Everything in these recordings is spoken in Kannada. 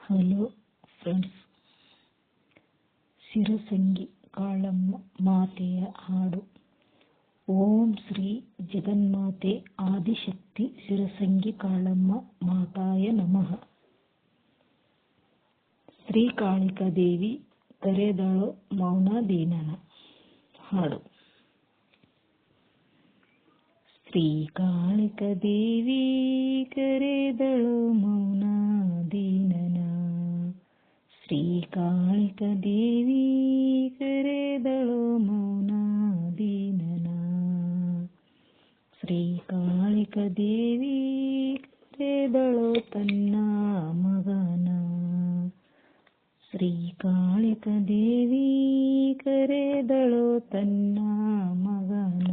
ಹಲೋ ಫ್ರೆಂಡ್ಸ್, ಶಿರಸಂಗಿ ಕಾಳಮ್ಮ ಮಾತೆಯ ಹಾಡು. ಓಂ ಶ್ರೀ ಜಗನ್ಮಾತೆ ಆದಿಶಕ್ತಿ ಶಿರಸಂಗಿ ಕಾಳಮ್ಮ ಮಾತಾಯ ನಮಃ. ಶ್ರೀಕಾಳಿಕಾದೇವಿ ಕರೆದಳು ಮೌನದೀನನ ಹಾಡು. ಶ್ರೀಕಾಳಿಕಾದೇವಿ ಕರೆದಳು ಮೌನದೀನನ, ಶ್ರೀಕಾಳಿಕಾದೇವಿ ಕರೆದಳು ಮೌನದೀನನ, ಶ್ರೀಕಾಳಿಕಾದೇವಿ ಕರೆದಳು ತನ್ನ ಮಗನ, ಶ್ರೀಕಾಳಿಕಾದೇವಿ ಕರೆದಳು ತನ್ನ ಮಗನ.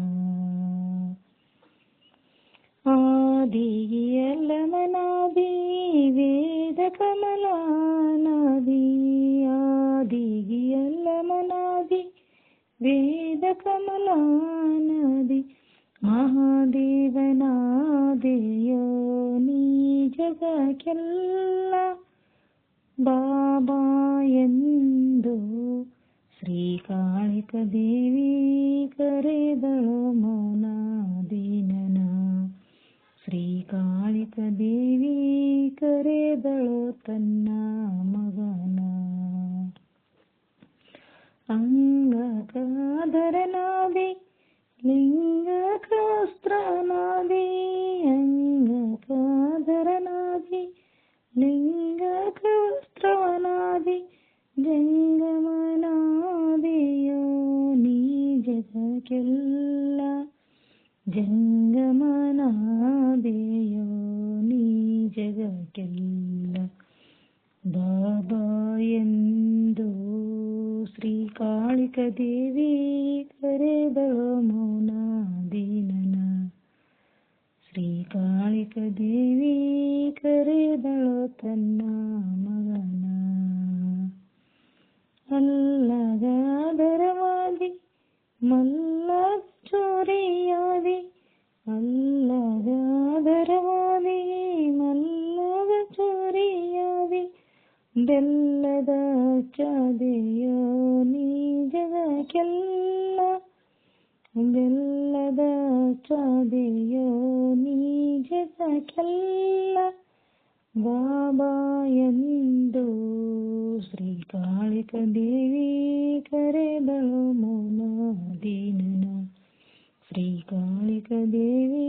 ಆದಿಯಲ್ಲಮನಾದಿ ವೇದ ಕಮಲಾನಾದಿ, ಆದಿಯಲ್ಲಮನಾದಿ ವೇದ ಕಮಲಾನಾದಿ, ಮಹಾದೇವನಾದೆಯೋ ನೀ ಜಗಕ್ಕೆಲ್ಲ ಬಾಬಾ ಎಂದು ಶ್ರೀಕಾಳಿಕಾದೇವಿ ಕರೆದಳು ಮೌನದೀನನ, ಶ್ರೀಕಾಳಿಕಾದೇವಿ ಕರೆದಳು ತನ್ನ ಮಗನ. ಅಂಗಕಾಧರನಾದಿ ಲಿಂಗಕಾಸ್ತ್ರನಾದಿ, ಅಂಗಕಾಧರನಾದಿ ಲಿಂಗಕಾಸ್ತ್ರನಾದಿ, ಜಂಗಮನಾದಿಯೋ ನೀ ಜಗಕ್ಕೆಲ್ಲ, ಜಂಗಮನಾದೆಯೋ ನೀ ಜಗಕ್ಕೆಲ್ಲ ಬಾಬಾ ಎಂದು ಶ್ರೀಕಾಳಿಕಾದೇವಿ ಕರೆದಳು ಮೌನದೀನನ, ಶ್ರೀಕಾಳಿಕಾದೇವಿ ಕರೆದಳು ತನ್ನ ಮಗನ. ಅಲ್ಲಗಾಧರವಾದಿ ಮಲ್ಲಗ ಚೋರಿಯಾದಿ, ಅಲ್ಲಗಾಧರವಾದಿ ಮಲ್ಲಗ ಚೋರಿಯಾದಿ, ಬೆಲ್ಲದ ಚಾದೆಯೋ ನೀ ಜಗಕ್ಕೆಲ್ಲ, ಬೆಲ್ಲದ ಚಾದೆಯೋ ನೀ ಜಗಕ್ಕೆಲ್ಲ ಬಾಬಾ ಎಂದು ಶ್ರೀಕಾಳಿಕಾದೇವಿ ಕರೆದಳು ಮೌನದೀನನ, ಶ್ರೀಕಾಳಿಕಾದೇವಿ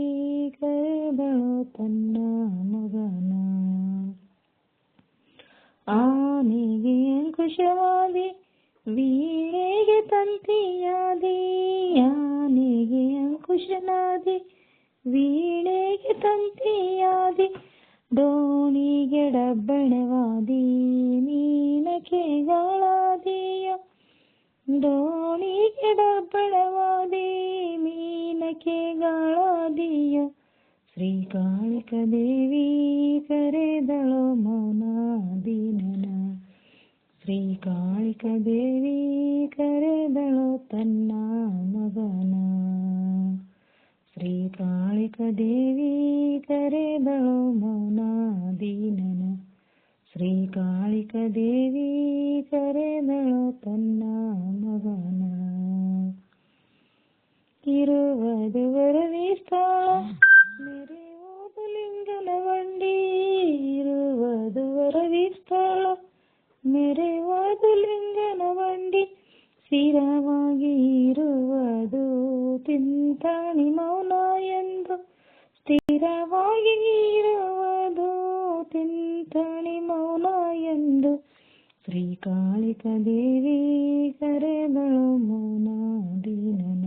ಕರೆದಳು ತನ್ನ ಮಗನ. ಆನೆಗೆ ಅಂಕುಶವಾದಿ ವೀಣೆಗೆ ತಂತಿಯಾದಿ, ಆನೆಗೆ ಅಂಕುಶನಾದಿ ವೀಣೆಗೆ ತಂತಿಯಾದಿ, ದೋಣಿಗೆ ಡಬ್ಬಣವಾದಿ ಮೀನಕ್ಕೆ ಗಾಳಾದಿಯ, ದೋಣಿಗೆ ಡಬ್ಬಣವಾದಿ ಮೀನಕ್ಕೆ ಗಾಳಾದಿಯ, ಶ್ರೀಕಾಳಿಕಾದೇವಿ ಕರೆದಳು ಮೌನದೀನನ, ಶ್ರೀಕಾಳಿಕಾದೇವಿ ಕರೆದಳು ತನ್ನ ಮಗನ, ಶ್ರೀಕಾಳಿಕಾದೇವಿ ಕರೆದಳು ಮೌನದೀನನ, ಶ್ರೀಕಾಳಿಕಾದೇವಿ ಕರೆದಳು ತನ್ನ ಮಗನ. ಇರುವುದು ವರವಿ ಸ್ಥಳ ಮೆರೆಯುವುದು ಲಿಂಗನ ವಂಡಿ, ಇರುವುದು ವರವಿ ಸ್ಥಳ ಮೆರೆಯುವುದು ಲಿಂಗನ ವಂಡಿ, ಸ್ಥಿರವಾಗಿ ಇರುವುದು ತಿಂತಾಣಿ ಮೌನ ಎಂದು, ಸ್ಥಿರವಾಗಿ ಇರುವುದು ತಿಂತಾಣಿ ಮೌನ ಎಂದು ಶ್ರೀಕಾಳಿಕಾದೇವಿ ಕರೆದಳು ಮೌನದೀನನ,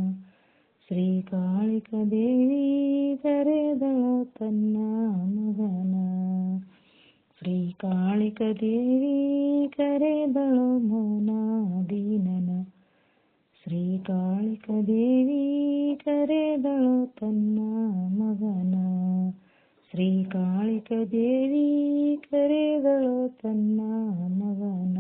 ಶ್ರೀಕಾಳಿಕಾದೇವಿ ಕರೆದಳು ತನ್ನ ಮಗನ, ಶ್ರೀಕಾಳಿಕಾದೇವಿ ಕರೆದಳು ಮೌನದೀನನ, ಶ್ರೀಕಾಳಿಕಾದೇವಿ ಕರೆದಳು ತನ್ನ ಮಗನ, ಶ್ರೀಕಾಳಿಕಾದೇವಿ ಕರೆದಳು ತನ್ನ ಮಗನ.